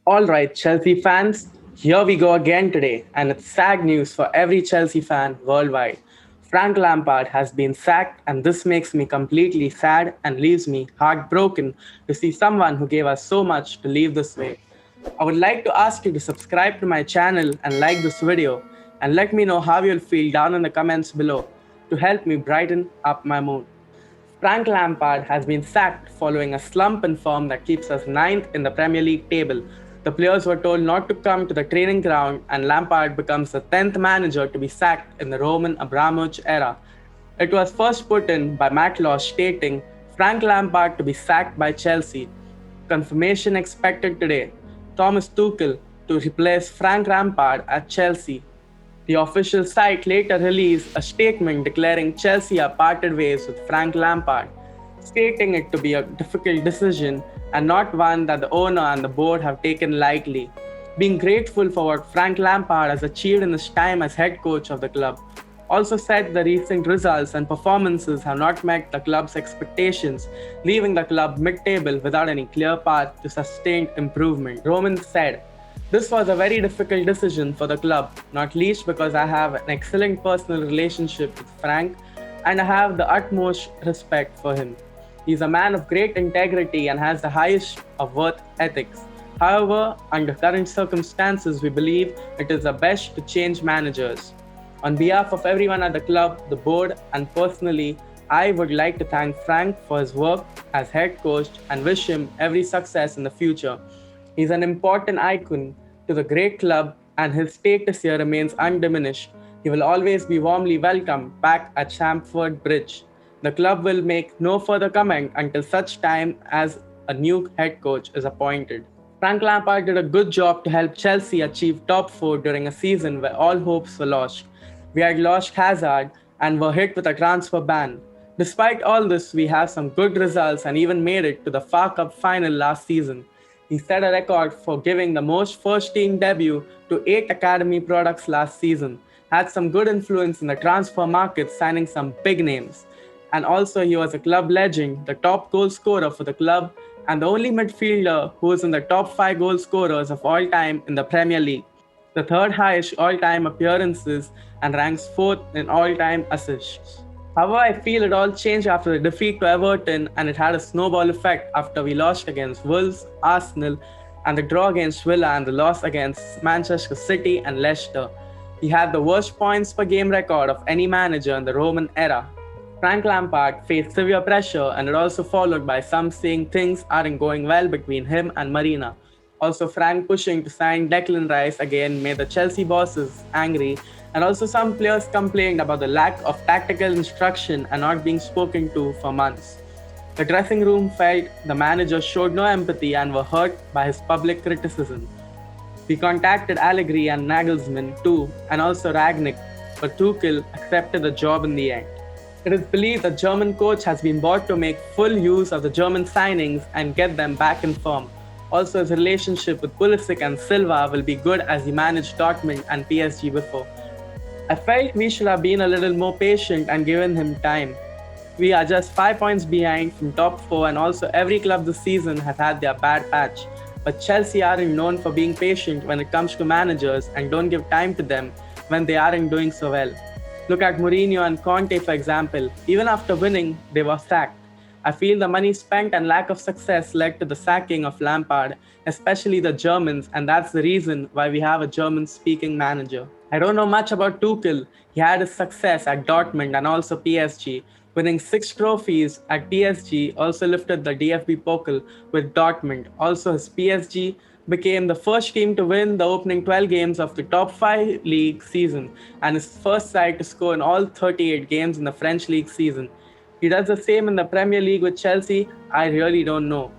All right, Chelsea fans, here we go again today, and it's sad news for every Chelsea fan worldwide. Frank Lampard has been sacked, and this makes me completely sad and leaves me heartbroken to see someone who gave us so much to leave this way. I would like to ask you to subscribe to my channel and like this video, and let me know how you'll feel down in the comments below to help me brighten up my mood. Frank Lampard has been sacked following a slump in form that keeps us ninth in the Premier League table. The players were told not to come to the training ground, and Lampard becomes the 10th manager to be sacked in the Roman Abramovich era. It was first put in by Matt Law stating Frank Lampard to be sacked by Chelsea. Confirmation expected today. Thomas Tuchel to replace Frank Lampard at Chelsea. The official site later released a statement declaring Chelsea are parted ways with Frank Lampard, stating it to be a difficult decision and not one that the owner and the board have taken lightly, being grateful for what Frank Lampard has achieved in his time as head coach of the club. Also said the recent results and performances have not met the club's expectations, leaving the club mid-table without any clear path to sustained improvement. Roman said, "This was a very difficult decision for the club, not least because I have an excellent personal relationship with Frank and I have the utmost respect for him. He's a man of great integrity and has the highest of work ethics. However, under current circumstances, we believe it is the best to change managers. On behalf of everyone at the club, the board, and personally, I would like to thank Frank for his work as head coach and wish him every success in the future. He's an important icon to the great club, and his status here remains undiminished. He will always be warmly welcomed back at Stamford Bridge. The club will make no further comment until such time as a new head coach is appointed." Frank Lampard did a good job to help Chelsea achieve top 4 during a season where all hopes were lost. We had lost Hazard and were hit with a transfer ban. Despite all this, we have some good results and even made it to the FA Cup final last season. He set a record for giving the most first-team debut to 8 academy products last season, had some good influence in the transfer market, signing some big names. And also he was a club legend, the top goal scorer for the club, and the only midfielder who is in the top 5 goal scorers of all time in the Premier League, the third highest all-time appearances, and ranks 4th in all-time assists. However, I feel it all changed after the defeat to Everton, and it had a snowball effect after we lost against Wolves, Arsenal, and the draw against Villa and the loss against Manchester City and Leicester. He had the worst points per game record of any manager in the Roman era. Frank Lampard faced severe pressure, and it also followed by some saying things aren't going well between him and Marina. Also, Frank pushing to sign Declan Rice again made the Chelsea bosses angry, and also some players complained about the lack of tactical instruction and not being spoken to for months. The dressing room felt the manager showed no empathy and were hurt by his public criticism. We contacted Allegri and Nagelsmann too, and also Ragnick, but Tuchel accepted the job in the end. It is believed the German coach has been bought to make full use of the German signings and get them back in form. Also, his relationship with Pulisic and Silva will be good as he managed Dortmund and PSG before. I felt we should have been a little more patient and given him time. We are just 5 points behind from top 4, and also every club this season has had their bad patch. But Chelsea aren't known for being patient when it comes to managers and don't give time to them when they aren't doing so well. Look at Marina and Conte for example. Even after winning, they were sacked. I feel the money spent and lack of success led to the sacking of Lampard, especially the Germans, and that's the reason why we have a German-speaking manager. I don't know much about Tuchel. He had his success at Dortmund and also PSG, winning 6 trophies at PSG, also lifted the DFB Pokal with Dortmund. Also, his PSG became the first team to win the opening 12 games of the top 5 league season and his first side to score in all 38 games in the French league season. He does the same in the Premier League with Chelsea, I really don't know.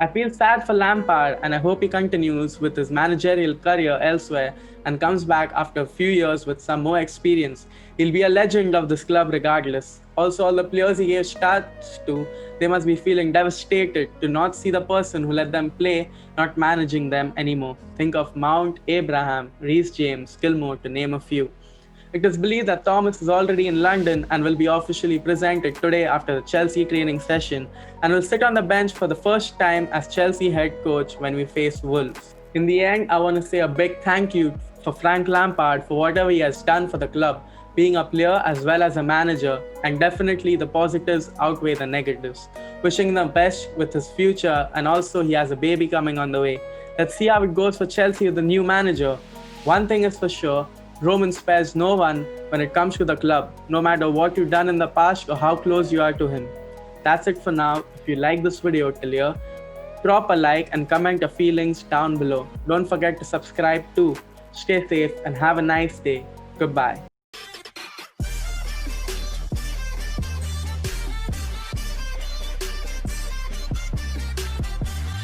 I feel sad for Lampard and I hope he continues with his managerial career elsewhere and comes back after a few years with some more experience. He'll be a legend of this club regardless. Also, all the players he gave starts to, they must be feeling devastated to not see the person who let them play not managing them anymore. Think of Mount, Abraham, Reece James, Gilmore to name a few. It is believed that Thomas is already in London and will be officially presented today after the Chelsea training session and will sit on the bench for the first time as Chelsea head coach when we face Wolves. In the end, I want to say a big thank you for Frank Lampard for whatever he has done for the club, being a player as well as a manager, and definitely the positives outweigh the negatives. Wishing him the best with his future, and also he has a baby coming on the way. Let's see how it goes for Chelsea with the new manager. One thing is for sure, Roman spares no one when it comes to the club, no matter what you've done in the past or how close you are to him. That's it for now. If you like this video till here, drop a like and comment your feelings down below. Don't forget to subscribe too. Stay safe and have a nice day. Goodbye.